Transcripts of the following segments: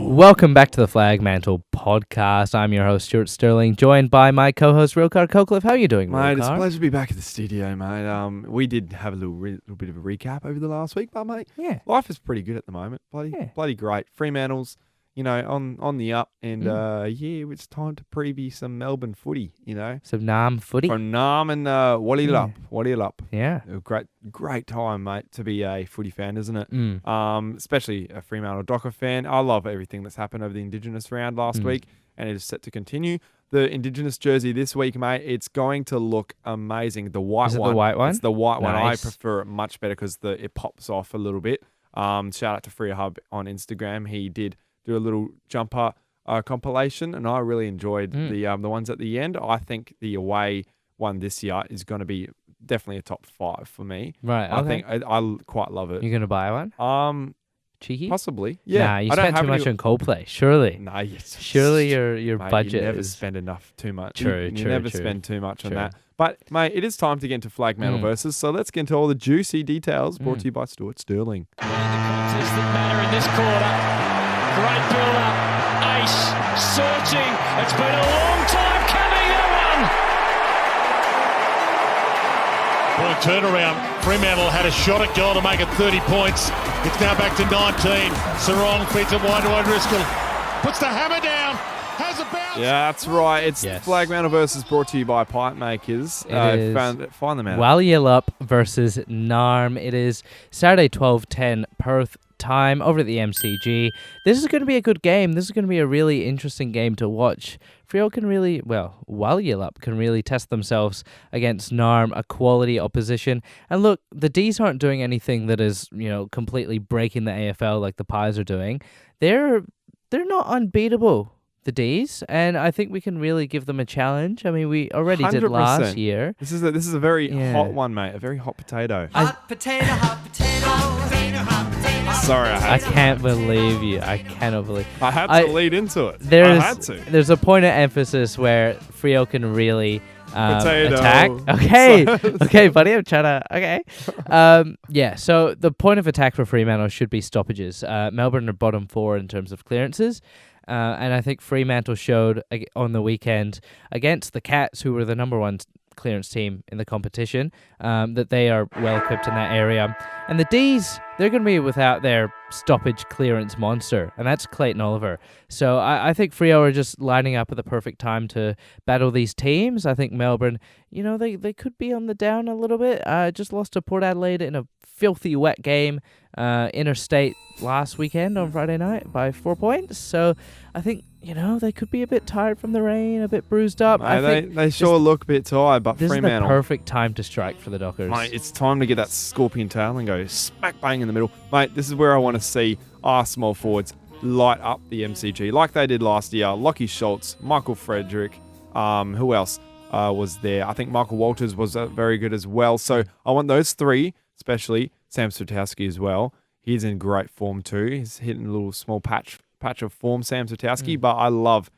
Welcome back to the Flagmantle podcast. I'm your host, Stuart Sterling, joined by my co-host, Rilcar Coqueliffe. How are you doing, mate? Rilcar? It's a pleasure to be back at the studio, mate. We did have a little bit of a recap over the last week, but, mate, life is pretty good at the moment. Bloody great. Fremantle's, on the up, and it's time to preview some Melbourne footy, Some Naarm footy. From Naarm and Walyalup. Walyalup. Yeah. Great time, mate, to be a footy fan, isn't it? Especially a Fremantle Docker fan. I love everything that's happened over the Indigenous round last week, and it is set to continue. The Indigenous jersey this week, mate, it's going to look amazing. The white Is it one. the white one? It's the white one. I Nice. prefer it much better because it pops off a little bit. Shout out to Free Hub on Instagram. He did do a little jumper compilation, and I really enjoyed the ones at the end. I think the away one this year is going to be definitely a top 5 for me. Right, I okay. think I quite love it. You're going to buy one? Cheeky? Possibly. Yeah. Nah, you spent too much on Coldplay, surely. Nah, Surely your mate, budget you never is... spend too much. True, you true, never true. spend too much on that. But, mate, it is time to get into Flagmantle versus. So let's get into all the juicy details brought to you by Stuart Sterling. The contest that matter in this quarter. Great build-up. Ace searching. It's been a long time coming, that one. Point turnaround. Fremantle had a shot at goal to make it 30 points. It's now back to 19. Sarong feeds it wide to O'Driscoll. Puts the hammer down. Has a bounce. Yeah, that's right. It's Flagmantle versus brought to you by Pipe Makers. Find them out. Walyalup versus Naarm. It is Saturday, 12:10 Perth time over at the MCG. This is going to be a good game. This is going to be a really interesting game to watch. Walyalup can really test themselves against Naarm, a quality opposition. And look, the D's aren't doing anything that is, completely breaking the AFL like the Pies are doing. They're not unbeatable, the D's, and I think we can really give them a challenge. I mean, we already 100%. did last year. This is a very hot one, mate. A very hot potato. Hot potato, hot potato, hot potato. Sorry, I can't believe you. I cannot believe. I had to lead into it. There's, I had to. There's a point of emphasis where Freo can really Potato. attack. Okay, okay, buddy. I'm trying to. Okay. So the point of attack for Fremantle should be stoppages. Melbourne are bottom 4 in terms of clearances. And I think Fremantle showed on the weekend against the Cats, who were the number 1 clearance team in the competition, that they are well equipped in that area. And the D's, they're going to be without their stoppage clearance monster, and that's Clayton Oliver. So I think Freo are just lining up at the perfect time to battle these teams. I think Melbourne, they could be on the down a little bit. Just lost to Port Adelaide in a filthy wet game interstate last weekend on Friday night by 4 points. So I think, they could be a bit tired from the rain, a bit bruised up. Mate, they sure look a bit tired, but this Fremantle. This is the perfect time to strike for the Dockers. Mate, it's time to get that scorpion tail and go smack bang in the middle. Mate, this is where I want to see our small forwards light up the MCG like they did last year. Lockie Schultz, Michael Frederick, who else was there? I think Michael Walters was very good as well. So I want those 3, especially Sam Swiatkowski as well. He's in great form too. He's hitting a little small patch of form, Sam Swiatkowski, but I love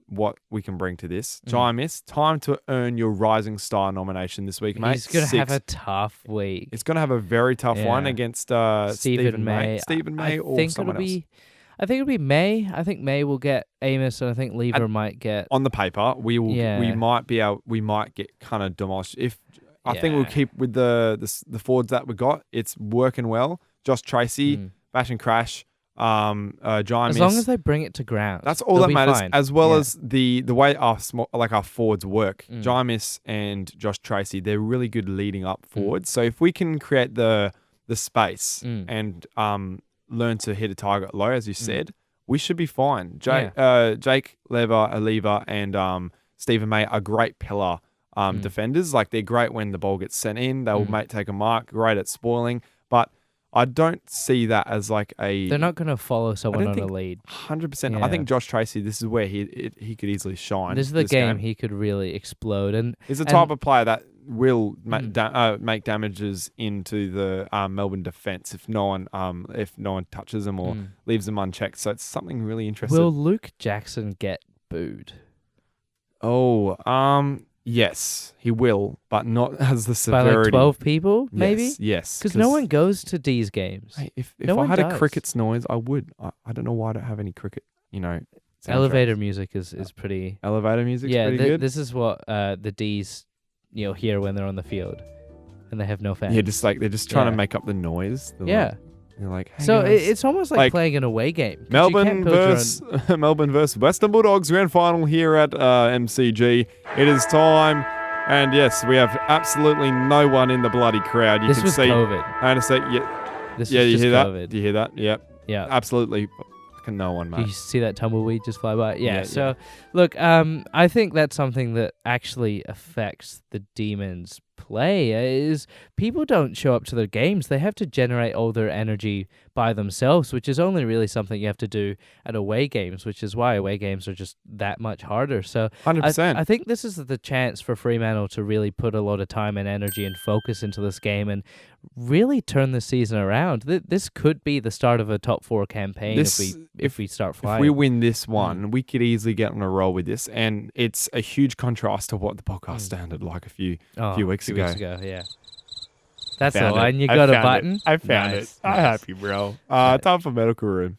what we can bring to this. Jaimis, time to earn your Rising Star nomination this week, mate. He's going to have a tough week. It's going to have a very tough one against Stephen May. Stephen May or someone else. I think it'll be May. I think May will get Amos, and I think Lever might get... On the paper, we might get kind of demolished. I think we'll keep with the forwards that we got. It's working well. Josh Tracy, Bash and Crash, Jaimis. As long as they bring it to ground, that's all that matters. Fine. As well as the way our forwards work. Jaimis and Josh Tracy, they're really good leading up forwards. So if we can create the space and learn to hit a target low, as you said, we should be fine. Jake Lever, Aliva, and Stephen May are great pillar defenders. Like, they're great when the ball gets sent in. They'll take a mark, great at spoiling. But I don't see that as like a. They're not going to follow someone on a think lead. 100%. Yeah. I think Josh Tracy. This is where he could easily shine. This is the game he could really explode. And he's the type of player that will make damages into the Melbourne defense if no one touches him or leaves them unchecked. So it's something really interesting. Will Luke Jackson get booed? Oh, yes, he will, but not as the By severity. like 12 people, maybe? Yes. Because no one goes to D's games. Hey, if No I one had does. a cricket's noise, I would. I don't know why I don't have any cricket, soundtracks. Elevator music is pretty... Elevator music's Yeah, pretty good. this is what the D's hear when they're on the field. And they have no fans. Yeah, just like they're just trying to Yeah. make up the noise. They're like, hey So guys. it's almost like playing an away game. 'Cause you Melbourne can't build your own- Melbourne versus Western Bulldogs Grand Final here at MCG. It is time, and yes, we have absolutely no one in the bloody crowd. You This can was see. COVID. I understand. Yeah, This yeah. was You just hear COVID. that? Do you hear that? Yep. Yeah. Absolutely. Fucking no one, You mate. see that tumbleweed just fly by? Yeah. Yeah, So, look, I think that's something that actually affects the Demons' play. Is people don't show up to their games; they have to generate all their energy by themselves, which is only really something you have to do at away games, which is why away games are just that much harder. So, 100%. I think this is the chance for Fremantle to really put a lot of time and energy and focus into this game and really turn the season around. This could be the start of a top 4 campaign if we start flying. If we win this one, we could easily get on a roll with this, and it's a huge contrast to what the podcast sounded like a few weeks ago. Yeah. That's the Found it. line. You I got a found button? it. I found Nice, it. I'm nice. happy, bro. Time for medical room.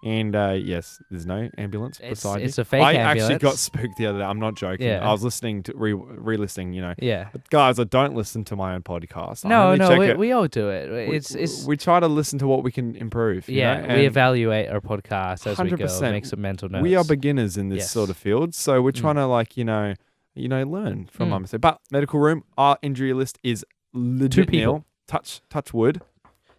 And yes, there's no ambulance beside you. it's a fake I actually ambulance. got spooked the other day. I'm not joking. Yeah. I was listening to re-listening. Yeah. But guys, I don't listen to my own podcast. I No, only check it. we all do it. It's we try to listen to what we can improve. you know? we And evaluate our podcast as we go. 100%. Make some mental notes. we are beginners in this Yes. sort of field, so we're trying to learn from my mistake. But medical room, our injury list is legit people. nil. Touch wood.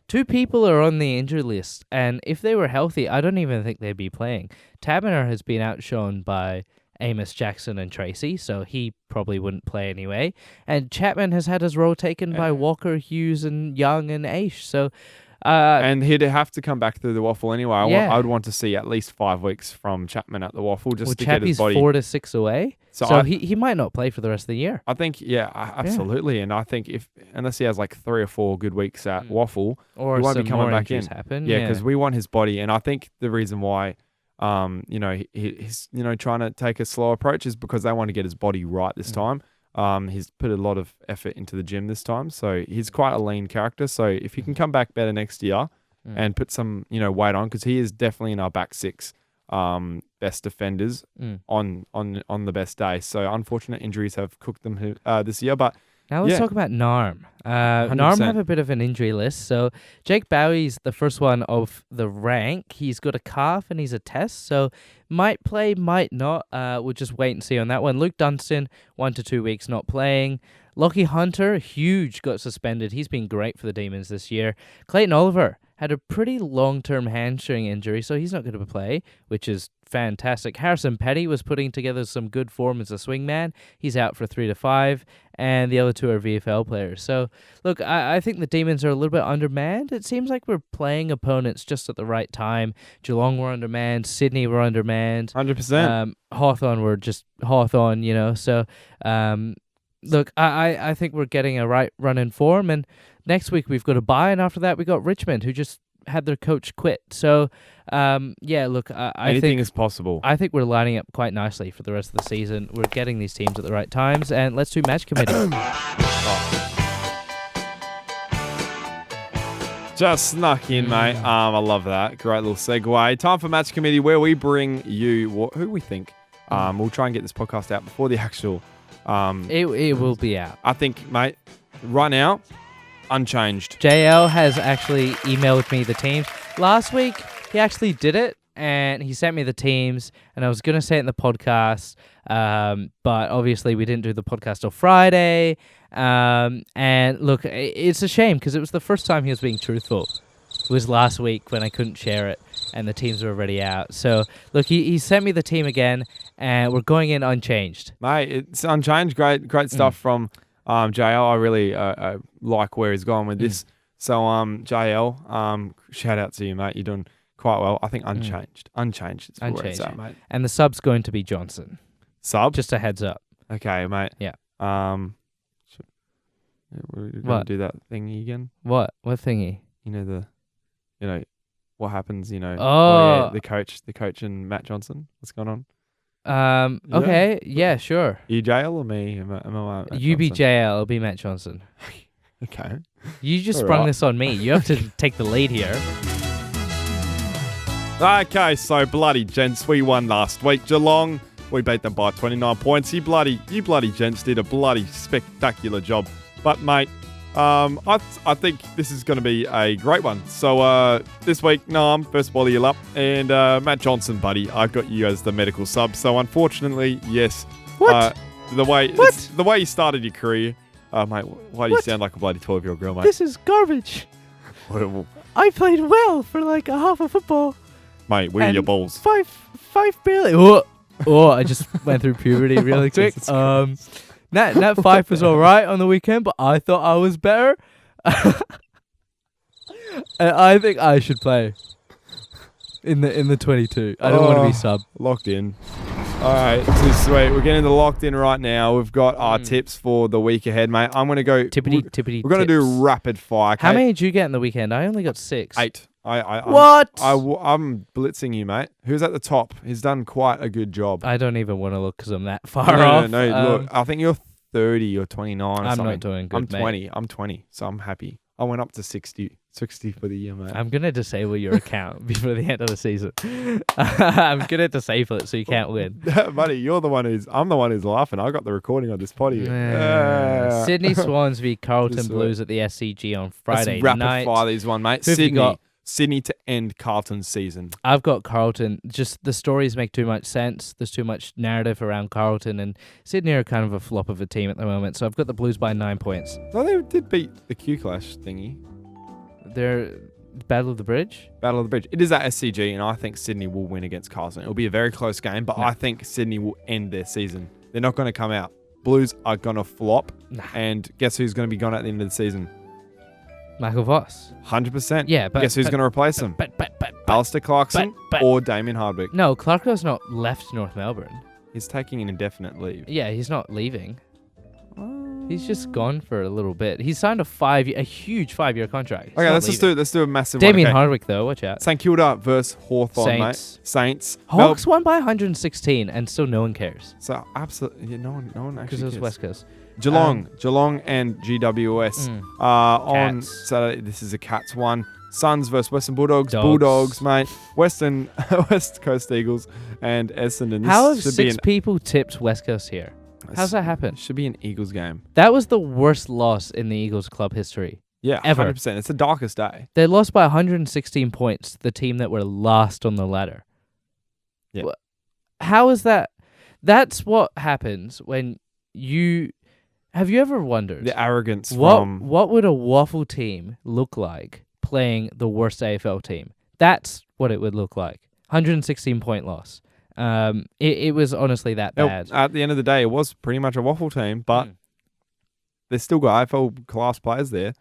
2 people are on the injury list, and if they were healthy, I don't even think they'd be playing. Taberner has been outshone by Amos, Jackson, and Tracy, so he probably wouldn't play anyway. And Chapman has had his role taken by Walker, Hughes, and Young and Aish. So, And he'd have to come back through the waffle anyway. I would want to see at least 5 weeks from Chapman at the waffle just to get his Chappie's body. 4 to 6 away, So so I- he might not play for the rest of the year. I think, absolutely. And I think unless he has like 3 or 4 good weeks at waffle, Or he won't be some coming more back in. injuries happen. Yeah, because we want his body. And I think the reason why, he's trying to take a slow approach is because they want to get his body right this time. He's put a lot of effort into the gym this time, so he's quite a lean character. So if he can come back better next year and put some weight on, because he is definitely in our back 6 best defenders on the best day. So unfortunate injuries have cooked them this year, but. Now let's Yeah. talk about Naarm. 100%. Naarm have a bit of an injury list. So Jake Bowie's the first one of the rank. He's got a calf and he's a test, so might play, might not. We'll just wait and see on that one. Luke Dunstan, 1 to 2 weeks not playing. Lockie Hunter, huge, got suspended. He's been great for the Demons this year. Clayton Oliver had a pretty long-term hamstring injury, so he's not going to play, which is fantastic. Harrison Petty was putting together some good form as a swingman. He's out for 3 to 5, and the other 2 are VFL players. So, look, I think the Demons are a little bit undermanned. It seems like we're playing opponents just at the right time. Geelong were undermanned. Sydney were undermanned. 100%. Hawthorn were just Hawthorn, So, look, I think we're getting a right run in form, and next week we've got a bye, and after that we got Richmond, who just had their coach quit. So, look, I Anything think is possible. I think we're lining up quite nicely for the rest of the season. We're getting these teams at the right times, and let's do match committee. Just snuck in, mate. I love that. Great little segue. Time for Match Committee, where we bring you who we think. We'll try and get this podcast out before the actual. It will be out. I think, mate, right now, unchanged. JL has actually emailed me the teams. Last week, he actually did it, and he sent me the teams, and I was going to say it in the podcast, but obviously we didn't do the podcast till Friday. And look, it's a shame because it was the first time he was being truthful. It was last week when I couldn't share it, and the teams were already out. So, look, he sent me the team again, and we're going in unchanged. Mate, it's unchanged. Great stuff from JL. I really like where he's gone with this. So, JL, shout out to you, mate. You're doing quite well. I think unchanged. Unchanged. It's where it's Unchanged. at, mate. And the sub's going to be Johnson. Sub? Just a heads up. Okay, mate. Yeah. We're going to What? do that thingy again. What? What thingy? What happens, Oh. the coach and Matt Johnson. What's going on? Okay. Yeah, sure. You JL or me? Am I Matt You be Johnson? JL, I'll be Matt Johnson. Okay. You just All sprung right. this on me. You have to take the lead here. Okay, so bloody gents, we won last week. Geelong, we beat them by 29 points. You bloody gents did a bloody spectacular job. But mate, I think this is going to be a great one. So this week, Naarm versus Walyalup, and Matt Johnson, buddy, I've got you as the medical sub. So unfortunately, yes. What? The way What? the way you started your career, mate. Why do you sound like a bloody 12-year-old girl, mate? This is garbage. I played well for like a half of football. Mate, where are And your balls? Five barely. Oh, I just went through puberty really quick. Jesus Nat 5 was all right on the weekend, but I thought I was better. And I think I should play in the 22. I don't want to be sub. Locked in. All right, too sweet. We're getting the locked in right now. We've got our tips for the week ahead, mate. I'm going to go... Tippity. We're going to do tips. rapid fire. Okay? How many did you get in the weekend? I only got 6. 8. What? I'm blitzing you, mate. Who's at the top? He's done quite a good job. I don't even want to look because I'm that far No, off. look, I think you're 30 or 29 or I'm something. not doing good, I'm mate. 20. I'm 20, so I'm happy. I went up to 60 for the year, mate. I'm going to disable your account before the end of the season. I'm going to disable it so you can't win. Buddy, I'm the one who's laughing. I got the recording on this potty. Sydney Swans v Carlton This is Blues at the SCG on Friday Let's rapid night. fire these one, mate. Who have you got? Sydney to end Carlton's season. I've got Carlton. Just the stories make too much sense. There's too much narrative around Carlton, and Sydney are kind of a flop of a team at the moment. So I've got the Blues by 9 points. No, they did beat the Q Clash thingy. They're Battle of the Bridge. Battle of the Bridge. It is at SCG, and I think Sydney will win against Carlton. It'll be a very close game, but No. I think Sydney will end their season. They're not going to come out. Blues are going to flop, Nah. and guess who's going to be gone at the end of the season? Michael Voss. 100%. Yeah, but guess who's going to replace him? But Alistair Clarkson but- or Damien Hardwick? no, Clarko's not left North Melbourne. He's taking an indefinite leave. Yeah, he's not leaving. He's just gone for a little bit. He signed a huge 5-year contract. He's Okay, not let's leaving. do a massive Damien one. Okay. Hardwick though, watch out. St Kilda versus Hawthorn, Saints. mate. Saints. Hawks won by 116, and still no one cares So absolutely, no one actually because it was cares. West Coast. Geelong and GWS on Cats. Saturday. This is a Cats one. Suns versus Western Bulldogs. Dogs. Bulldogs, mate. West Coast Eagles and Essendon. How have This 6 people tipped West Coast here? How's that happen? Should be an Eagles game. That was the worst loss in the Eagles club history. Yeah, Ever. 100%. It's the darkest day. They lost by 116 points to the team that were last on the ladder. Yeah. How is that? That's what happens when you... Have you ever wondered The arrogance what would a waffle team look like playing the worst AFL team? That's what it would look like. 116-point loss. It was honestly that bad. At the end of the day, it was pretty much a waffle team, but they still got AFL class players there,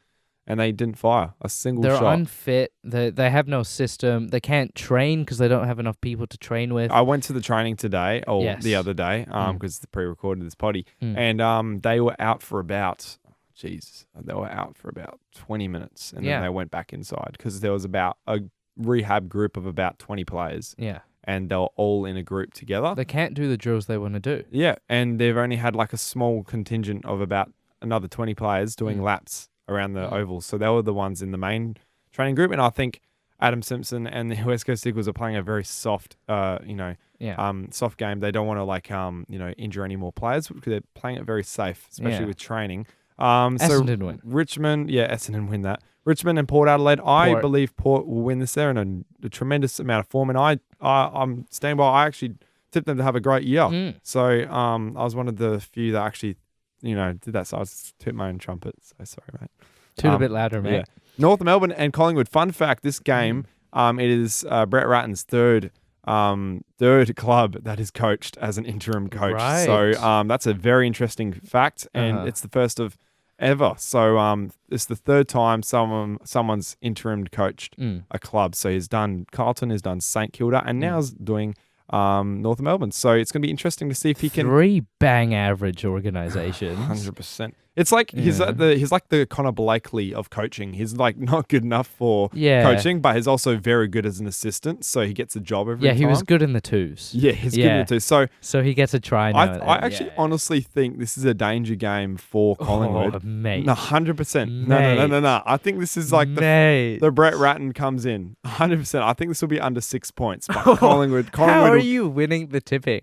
and they didn't fire a single They're shot. unfit. They have no system. They can't train because they don't have enough people to train with. I went to the training today, or Yes. the other day, because they pre-recorded this potty, Mm. and they were out for about, they were out for about 20 minutes, and Yeah. then they went back inside because there was about a rehab group of about 20 players, Yeah. and they were all in a group together. They can't do the drills they want to do. Yeah, and they've only had like a small contingent of about another 20 players doing laps around the oval. So they were the ones in the main training group, and I think Adam Simpson and the West Coast Eagles are playing a very soft, soft game. They don't want to injure any more players because they're playing it very safe, especially Yeah. with training. Essendon win. Essendon win that. Richmond and Port Adelaide. I Port. believe Port will win this. They're in a tremendous amount of form, and I'm standing by. I actually tipped them to have a great year. So I was one of the few that actually, did that. So I was toot my own trumpet. So sorry, mate. Toot a bit louder, mate. Yeah. North Melbourne and Collingwood. Fun fact: this game, it is Brett Ratton's third club that is coached as an interim coach. Right. So that's a very interesting fact, and Uh-huh. it's the first of ever. So it's the third time someone's interim coached a club. So he's done Carlton, he's done St Kilda, and now he's doing North of Melbourne. So it's going to be interesting to see if he can. 3 bang average organizations. 100%. It's like he's like the Connor Blakely of coaching. He's like not good enough for coaching, but he's also very good as an assistant. So he gets a job every time. Yeah, he was good in the twos. Yeah, he's good in the twos. So he gets a try now. I actually honestly think this is a danger game for Collingwood. Oh, mate. 100%. No. I think this is like the Brett Ratton comes in. 100%. I think this will be under 6 points. But Collingwood. How are you winning the tipping?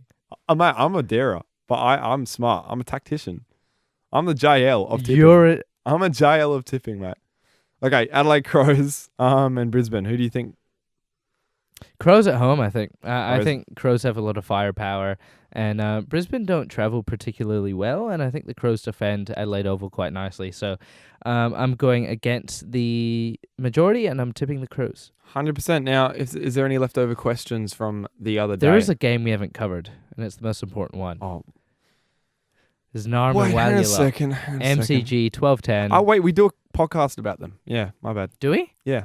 Mate, I'm a darer, but I'm smart. I'm a tactician. I'm the JL of tipping. I'm a JL of tipping, mate. Okay, Adelaide Crows and Brisbane. Who do you think? Crows at home, I think. I think Crows have a lot of firepower, and Brisbane don't travel particularly well, and I think the Crows defend Adelaide Oval quite nicely. So I'm going against the majority, and I'm tipping the Crows. 100%. Now, is there any leftover questions from the other day? There is a game we haven't covered, and it's the most important one. Oh. There's Naarm and Hang on a Walyalup. second. MCG 12-10. Oh, wait, we do a podcast about them. Yeah, my bad. Do we? Yeah.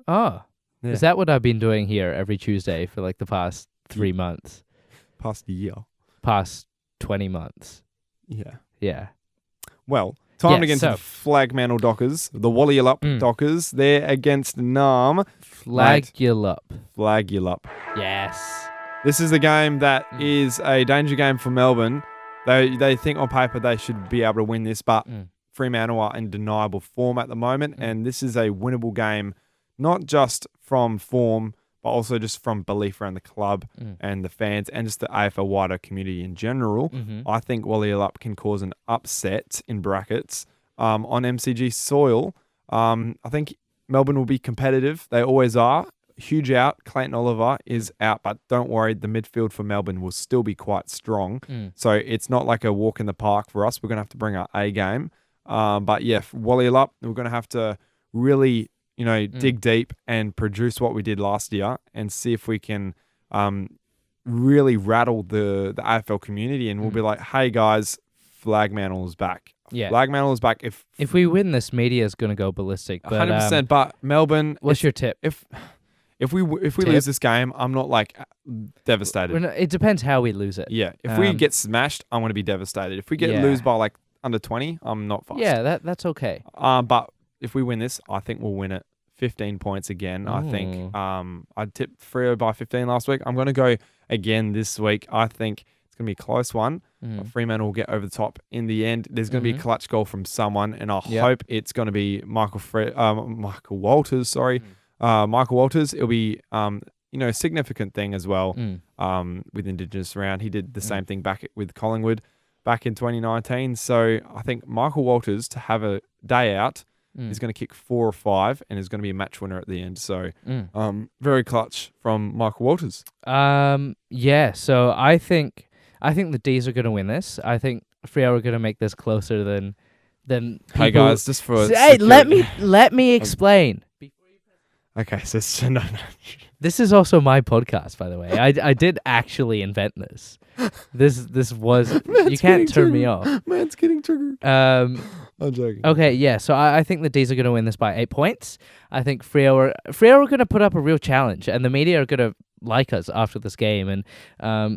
Oh. Yeah. Is that what I've been doing here every Tuesday for like the past 3 months? Past year. Past 20 months. Yeah. Yeah. Well, time against the Flagmantle Dockers, the Walyalup Dockers. They're against Naarm. Walyalup. Yes. This is a game that is a danger game for Melbourne. They think on paper they should be able to win this, but Fremantle are in deniable form at the moment, and this is a winnable game, not just from form, but also just from belief around the club and the fans and just the AFL wider community in general. I think Walyalup can cause an upset, in brackets, on MCG soil. I think Melbourne will be competitive. They always are. Huge out. Clayton Oliver is out, but don't worry, the midfield for Melbourne will still be quite strong. So it's not like a walk in the park for us. We're going to have to bring our A game. But yeah, for Walyalup, we're going to have to really, dig deep and produce what we did last year and see if we can really rattle the AFL community. And we'll be like, hey guys, Flagmantle is back. Yeah. Flagmantle is back. If we win, this media is going to go ballistic. But, 100%. But Melbourne, what's your tip? If we lose this game, I'm not like devastated. It depends how we lose it. Yeah. If we get smashed, I want to be devastated. If we lose by like under 20, I'm not fussed. Yeah, that's okay. But if we win this, I think we'll win it 15 points again. I think I tipped Freo by 15 last week. I'm going to go again this week. I think it's going to be a close one. Fremantle will get over the top in the end. There's going to be a clutch goal from someone, and I hope it's going to be Michael Walters. Michael Walters. It'll be a significant thing as well with Indigenous round. He did the same thing back with Collingwood back in 2019. So I think Michael Walters, to have a day out, is going to kick 4 or 5 and is going to be a match winner at the end. So very clutch from Michael Walters. Yeah, so I think the D's are going to win this. I think Freo are going to make this closer than people. Hey guys, just for hey, let me explain. Okay, so no. This is also my podcast, by the way. I did actually invent this. This was you can't turn me off. Man's getting triggered. I'm joking. Okay, yeah. So I think the D's are going to win this by 8 points. I think Freo are going to put up a real challenge, and the media are going to like us after this game, and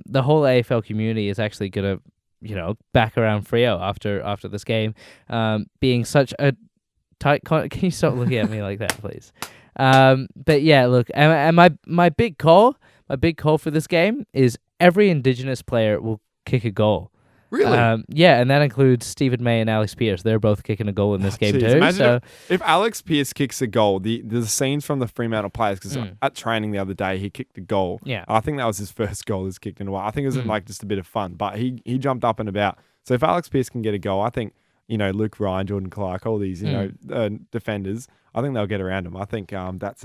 the whole AFL community is actually going to back around Freo after this game, being such a tight. Can you stop looking at me like that, please? But yeah, look, and my big call for this game is every Indigenous player will kick a goal. Really? Yeah, and that includes Stephen May and Alex Pearce. They're both kicking a goal in this game too. Imagine if Alex Pearce kicks a goal, the scenes from the Fremantle players, because at training the other day, he kicked a goal. Yeah. I think that was his first goal he's kicked in a while. I think it was like just a bit of fun, but he jumped up and about. So if Alex Pearce can get a goal, I think, Luke Ryan, Jordan Clark, all these, defenders, I think they'll get around him. I think that's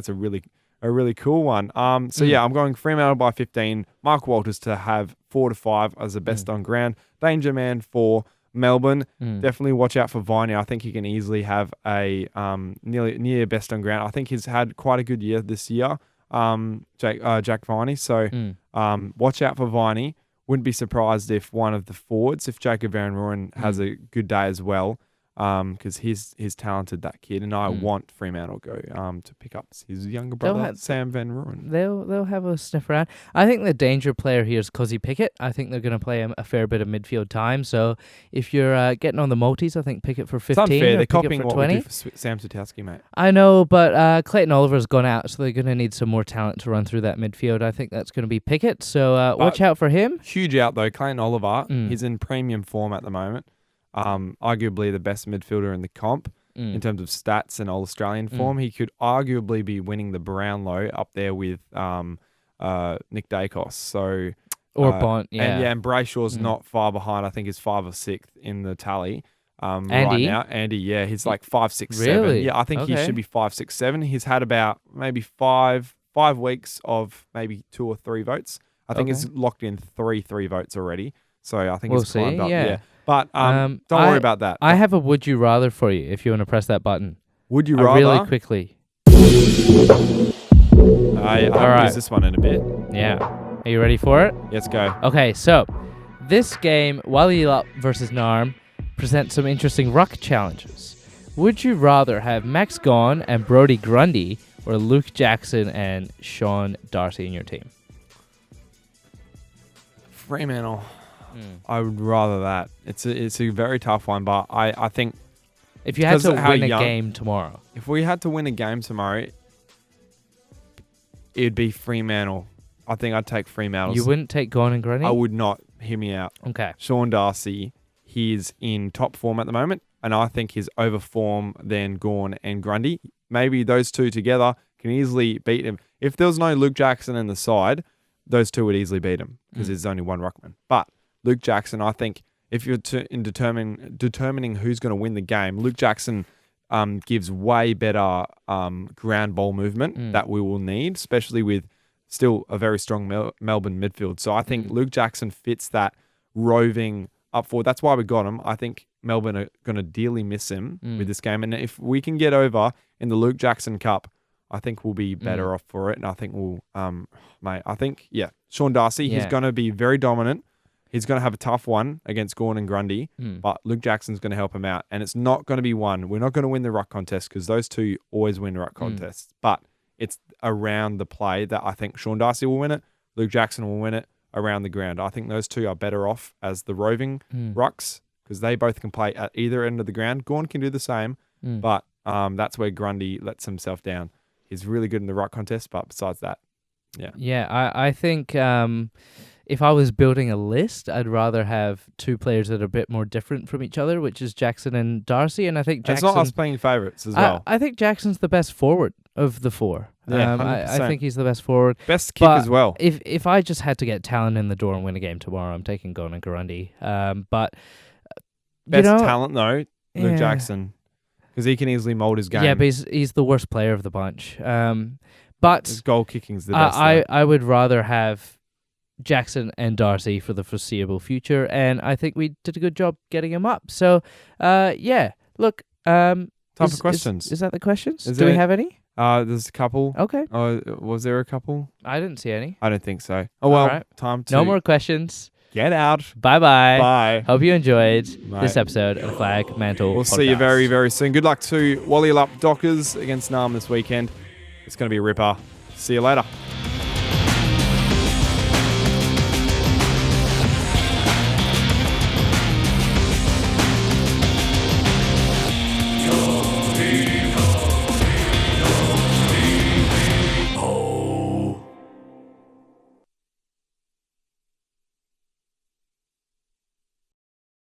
a really cool one. So yeah, I'm going Fremantle by 15. Mark Walters to have 4 to 5 as the best on ground. Danger man for Melbourne. Definitely watch out for Viney. I think he can easily have a near best on ground. I think he's had quite a good year this year, Jack Viney. So watch out for Viney. Wouldn't be surprised if one of the forwards, if Jacob Van Rooyen has a good day as well, because he's talented, that kid, and I want Fremantle go to pick up his younger brother Sam Van Rooyen. They'll have a sniff around. I think the danger player here is Cozzy Pickett. I think they're going to play him a fair bit of midfield time. So if you're getting on the multis, I think Pickett for 15. It's unfair. Or They're Pickett copying for what 20. we do for Sam Satowski, mate. I know, but Clayton Oliver's gone out, so they're going to need some more talent to run through that midfield. I think that's going to be Pickett. So watch out for him. Huge out though, Clayton Oliver. He's in premium form at the moment. Arguably the best midfielder in the comp. In terms of stats and All-Australian form, he could arguably be winning the Brownlow up there with Nick Dacos. So, Or Bont, yeah. And Brayshaw's not far behind. I think he's 5th or 6th in the tally right Andy? now. Andy, yeah, he's like 5, 6, 7. Really? Yeah, I think he should be 5, 6, 7. He's had about maybe five weeks of maybe 2 or 3 votes. I think he's locked in three votes already. So I think it's climbed up. Yeah. But don't worry about that. I have a would you rather for you if you want to press that button. Would you rather? Really quickly. I'll use this one in a bit. Yeah. Are you ready for it? Let's go. Okay, so this game, Walyalup versus Naarm, presents some interesting ruck challenges. Would you rather have Max Gawn and Brodie Grundy or Luke Jackson and Sean Darcy in your team? Fremantle. I would rather that. It's a very tough one, but I think if you had to win a game tomorrow. If we had to win a game tomorrow, it'd be Fremantle. I think I'd take Fremantle. You wouldn't take Gawn and Grundy? I would not. Hear me out. Okay. Sean Darcy, he's in top form at the moment, and I think he's over form than Gawn and Grundy. Maybe those two together can easily beat him. If there was no Luke Jackson in the side, those two would easily beat him because there's only one ruckman. But Luke Jackson, I think, if you're in determining who's going to win the game, Luke Jackson gives way better ground ball movement that we will need, especially with still a very strong Melbourne midfield. So I think Luke Jackson fits that roving up forward. That's why we got him. I think Melbourne are going to dearly miss him with this game. And if we can get over in the Luke Jackson Cup, I think we'll be better off for it. And I think we'll, Sean Darcy, he's going to be very dominant. He's going to have a tough one against Gawn and Grundy, but Luke Jackson's going to help him out. And it's not going to be one. We're not going to win the ruck contest because those two always win ruck contests. But it's around the play that I think Sean Darcy will win it. Luke Jackson will win it around the ground. I think those two are better off as the roving rucks because they both can play at either end of the ground. Gawn can do the same, but that's where Grundy lets himself down. He's really good in the ruck contest, but besides that, I think if I was building a list, I'd rather have two players that are a bit more different from each other, which is Jackson and Darcy. And I think Jackson... It's not us playing favourites as well. I think Jackson's the best forward of the four. Yeah, I think he's the best forward. Best kick as well. If I just had to get talent in the door and win a game tomorrow, I'm taking Gawn and Grundy. But best talent though, Luke Jackson, because he can easily mould his game. Yeah, but he's the worst player of the bunch. But his goal kicking's the best. I would rather have Jackson and Darcy for the foreseeable future, and I think we did a good job getting him up. So, look. Time for questions. Is that the questions? Do we have any? There's a couple. Okay. Was there a couple? I didn't see any. I don't think so. Oh, well, right. Time to... No more questions. Get out. Bye-bye. Bye. Hope you enjoyed this episode of the Flagmantle We'll podcast. see you very, very soon. Good luck to Walyalup Dockers against Naarm this weekend. It's going to be a ripper. See you later.